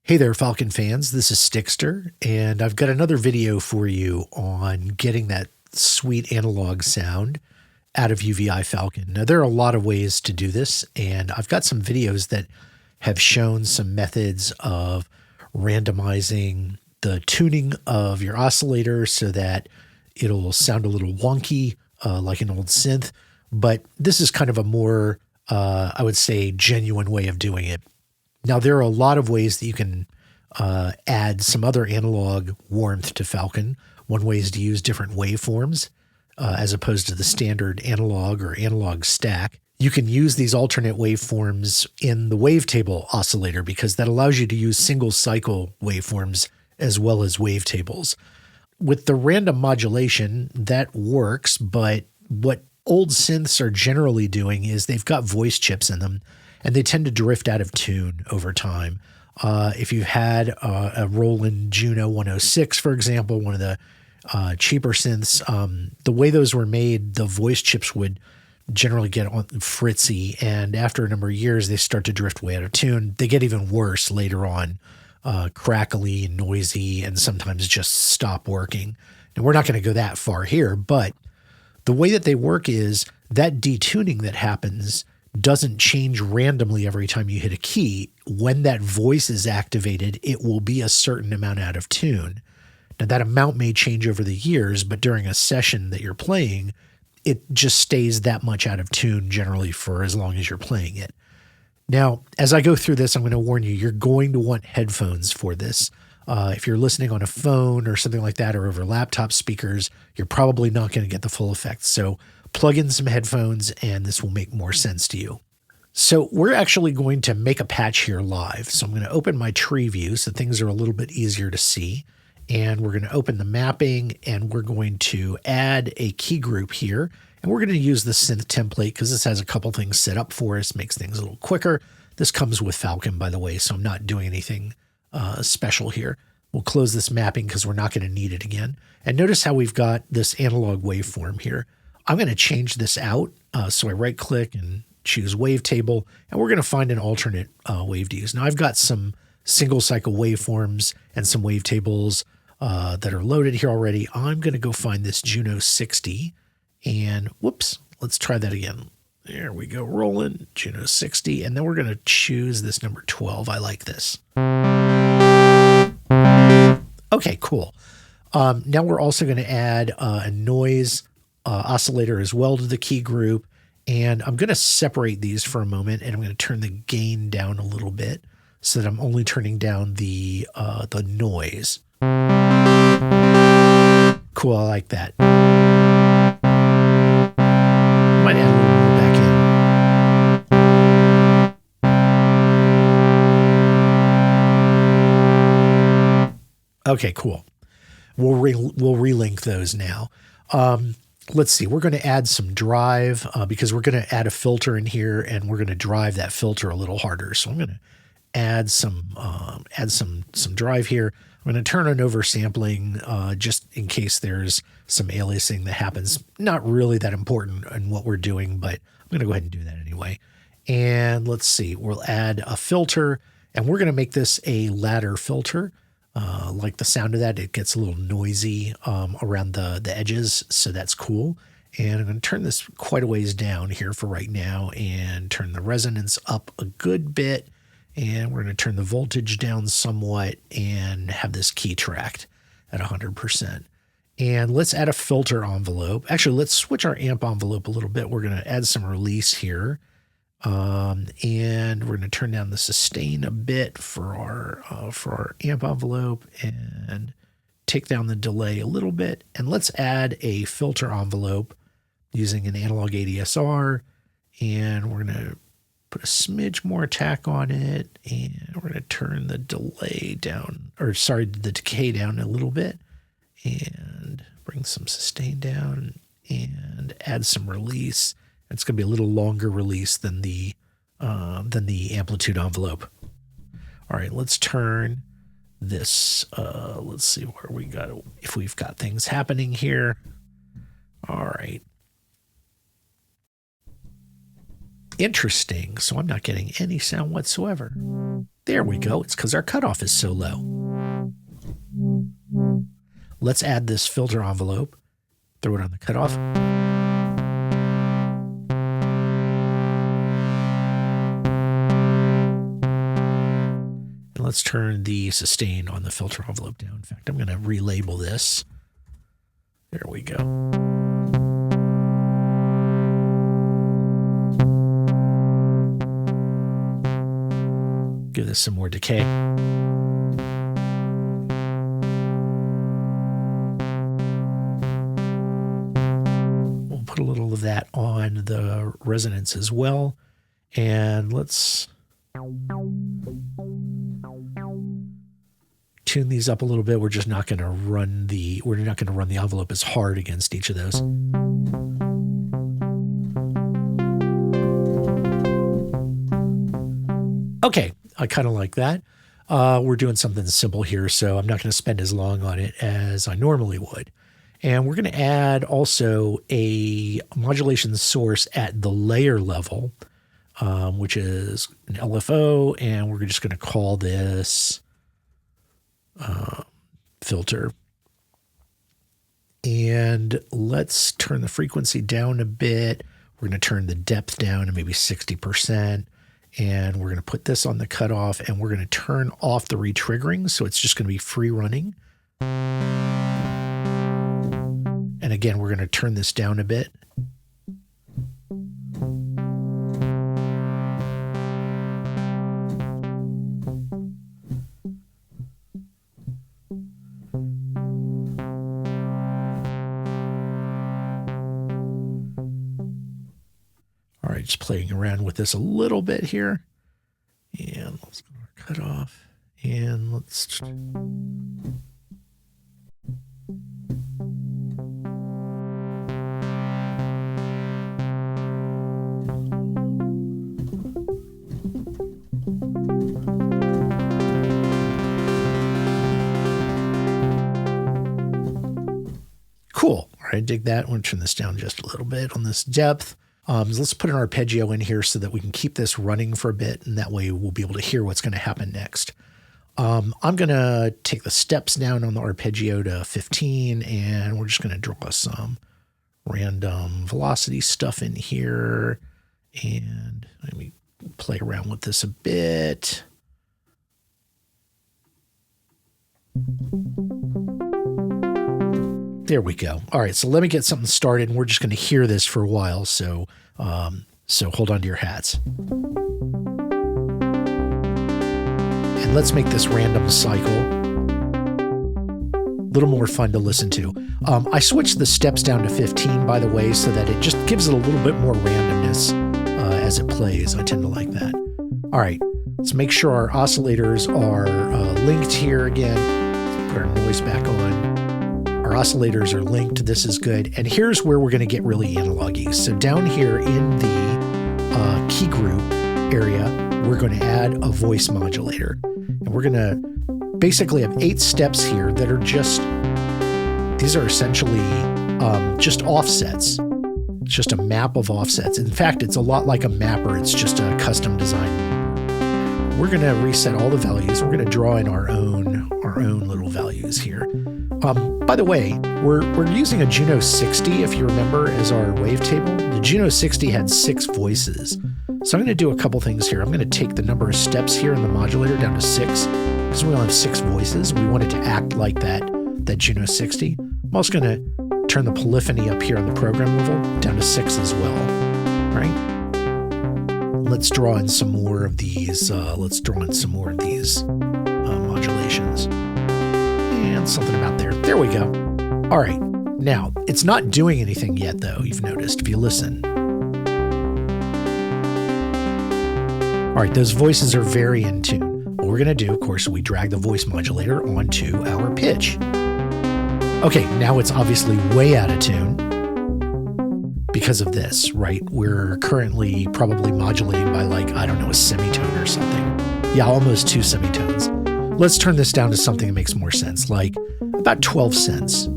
Hey there, Falcon fans. This is Stickster, and I've got another video for you on getting that sweet analog sound out of UVI Falcon. Now, there are a lot of ways to do this, and I've got some videos that have shown some methods of randomizing the tuning of your oscillator so that it'll sound a little wonky, like an old synth. But this is kind of a more, I would say, genuine way of doing it. Now, there are a lot of ways that you can add some other analog warmth to Falcon. One way is to use different waveforms as opposed to the standard analog or analog stack. You can use these alternate waveforms in the Wavetable oscillator because that allows you to use single cycle waveforms as well as wavetables. With the random modulation, that works, but what old synths are generally doing is they've got voice chips in them, and they tend to drift out of tune over time. If you've had a Roland Juno 106, for example, one of the cheaper synths, the way those were made, the voice chips would generally get fritzy, and after a number of years, they start to drift way out of tune. They get even worse later on, crackly and noisy, and sometimes just stop working. And we're not going to go that far here, but the way that they work is that detuning that happens doesn't change randomly every time you hit a key. When that voice is activated, it will be a certain amount out of tune. Now, that amount may change over the years, but during a session that you're playing, it just stays that much out of tune generally for as long as you're playing it. Now, as I go through this, I'm going to warn you, you're going to want headphones for this. If you're listening on a phone or something like that or over laptop speakers, you're probably not going to get the full effect. So plug in some headphones and this will make more sense to you. So we're actually going to make a patch here live. So I'm going to open my tree view so things are a little bit easier to see. And we're going to open the mapping and we're going to add a key group here. And we're going to use the synth template because this has a couple things set up for us, makes things a little quicker. This comes with Falcon, by the way, so I'm not doing anything special here. We'll close this mapping because we're not going to need it again. And notice how we've got this analog waveform here. I'm going to change this out. So I right click and choose Wavetable, and we're going to find an alternate wave to use. Now I've got some single cycle waveforms and some wavetables that are loaded here already. I'm going to go find this Juno 60 and whoops, let's try that again. There we go, rolling Juno 60. And then we're going to choose this number 12. I like this. Okay, cool. Now we're also going to add a noise oscillator as well to the key group. And I'm going to separate these for a moment, and I'm going to turn the gain down a little bit so that I'm only turning down the noise. Cool, I like that. Might add a little more back in. Okay, cool. We'll relink those now. Let's see, we're going to add some drive because we're going to add a filter in here and we're going to drive that filter a little harder. So I'm going to add some drive here. I'm going to turn on oversampling just in case there's some aliasing that happens. Not really that important in what we're doing, but I'm going to go ahead and do that anyway. And let's see, we'll add a filter and we're going to make this a ladder filter. Like the sound of that, it gets a little noisy around the edges, so that's cool. And I'm going to turn this quite a ways down here for right now and turn the resonance up a good bit. And we're going to turn the voltage down somewhat and have this key tracked at 100%. And let's add a filter envelope. Actually, let's switch our amp envelope a little bit. We're going to add some release here. And we're going to turn down the sustain a bit for our amp envelope and take down the delay a little bit. And let's add a filter envelope using an analog ADSR. And we're going to put a smidge more attack on it. And we're going to turn the delay down, the decay down a little bit and bring some sustain down and add some release. It's going to be a little longer release than the amplitude envelope. All right, let's turn this. Let's see where we got, if we've got things happening here. All right. Interesting. So I'm not getting any sound whatsoever. There we go. It's because our cutoff is so low. Let's add this filter envelope. Throw it on the cutoff. And let's turn the sustain on the filter envelope down. In fact, I'm going to relabel this. There we go. Give this some more decay. We'll put a little of that on the resonance as well. And let's tune these up a little bit. We're just not going to run the envelope as hard against each of those. Okay, I kind of like that. We're doing something simple here, so I'm not going to spend as long on it as I normally would. And we're going to add also a modulation source at the layer level, which is an LFO, and we're just going to call this filter. And let's turn the frequency down a bit. We're going to turn the depth down to maybe 60%. And we're going to put this on the cutoff, and we're going to turn off the retriggering, so it's just going to be free running. And again, we're going to turn this down a bit. All right, just playing around with this a little bit here. And let's go to our cutoff. And let's... Cool. All right, dig that. I'm going to turn this down just a little bit on this depth. So let's put an arpeggio in here so that we can keep this running for a bit, and that way we'll be able to hear what's going to happen next. I'm going to take the steps down on the arpeggio to 15, and we're just going to draw some random velocity stuff in here. And let me play around with this a bit. There we go. All right, so let me get something started, and we're just going to hear this for a while. So, so hold on to your hats. And let's make this random cycle a little more fun to listen to. I switched the steps down to 15, by the way, so that it just gives it a little bit more randomness as it plays. I tend to like that. All right, let's make sure our oscillators are linked here again. Let's put our noise back on. Our oscillators are linked. This is good. And here's where we're going to get really analog-y. So down here in the key group area, we're going to add a voice modulator. And we're going to basically have 8 steps here that are just, these are essentially just offsets. It's just a map of offsets. In fact, it's a lot like a mapper. It's just a custom design. We're going to reset all the values. We're going to draw in our own little values here. By the way, we're using a Juno 60, if you remember, as our wavetable. The Juno 60 had 6 voices. So I'm going to do a couple things here. I'm going to take the number of steps here in the modulator down to 6, because we only have 6 voices. We want it to act like that Juno 60. I'm also going to turn the polyphony up here on the program level down to 6 as well. All right? Let's draw in some more of these. Modulations. And something about there. There we go. All right. Now, it's not doing anything yet, though, you've noticed, if you listen. All right, those voices are very in tune. What we're going to do, of course, we drag the voice modulator onto our pitch. Okay, now it's obviously way out of tune because of this, right? We're currently probably modulating by, like, I don't know, a semitone or something. Yeah, almost 2 semitones. Let's turn this down to something that makes more sense, like about 12 cents.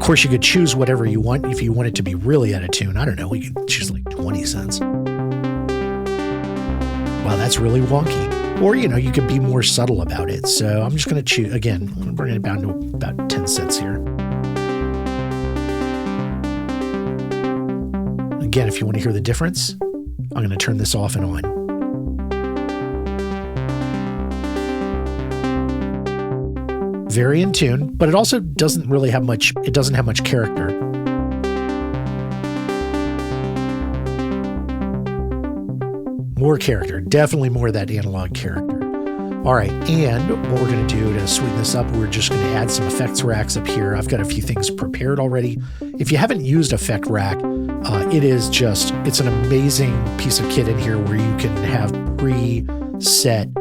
course, you could choose whatever you want. If you want it to be really out of tune, I don't know, we could choose like 20 cents. Wow, that's really wonky. Or, you know, you could be more subtle about it. So I'm just going to choose, again, I'm going to bring it down to about 10 cents here. Again, if you want to hear the difference, I'm going to turn this off and on. Very in tune, but it also doesn't really have much, it doesn't have much character. More character, definitely more of that analog character. All right, and what we're going to do to sweeten this up, we're just going to add some effects racks up here. I've got a few things prepared already. If you haven't used Effect Rack, it's an amazing piece of kit in here where you can have preset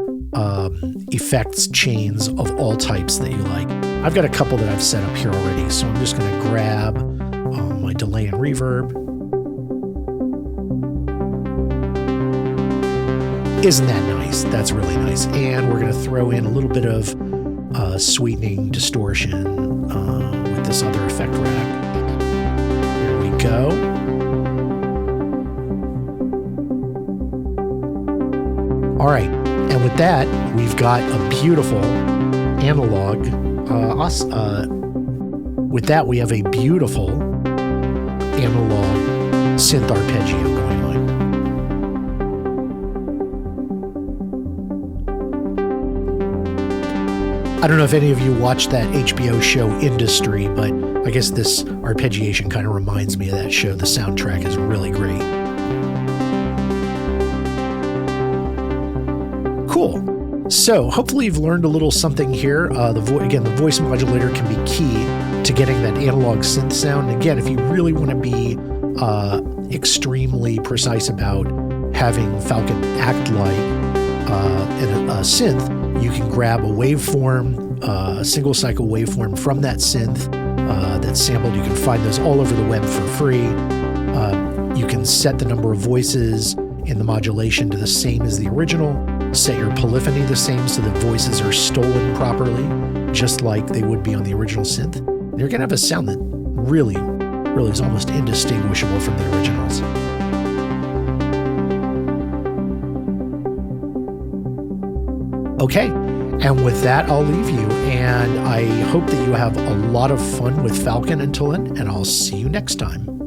effects chains of all types that you like. I've got a couple that I've set up here already, so I'm just going to grab my delay and reverb. Isn't that nice? That's really nice. And we're going to throw in a little bit of sweetening distortion with this other effect rack. There we go. All right. And with that, we've got a beautiful analog. With that, we have a beautiful analog synth arpeggio going on. I don't know if any of you watched that HBO show Industry, but I guess this arpeggiation kind of reminds me of that show. The soundtrack is really great. Cool. So hopefully you've learned a little something here. Again, the voice modulator can be key to getting that analog synth sound. Again, if you really want to be extremely precise about having Falcon act like a synth, you can grab a waveform, a single cycle waveform from that synth that's sampled. You can find those all over the web for free. You can set the number of voices in the modulation to the same as the original. Set your polyphony the same so the voices are stolen properly, just like they would be on the original synth. And you're going to have a sound that really is almost indistinguishable from the originals. Okay, and with that, I'll leave you, and I hope that you have a lot of fun with Falcon until then, and I'll see you next time.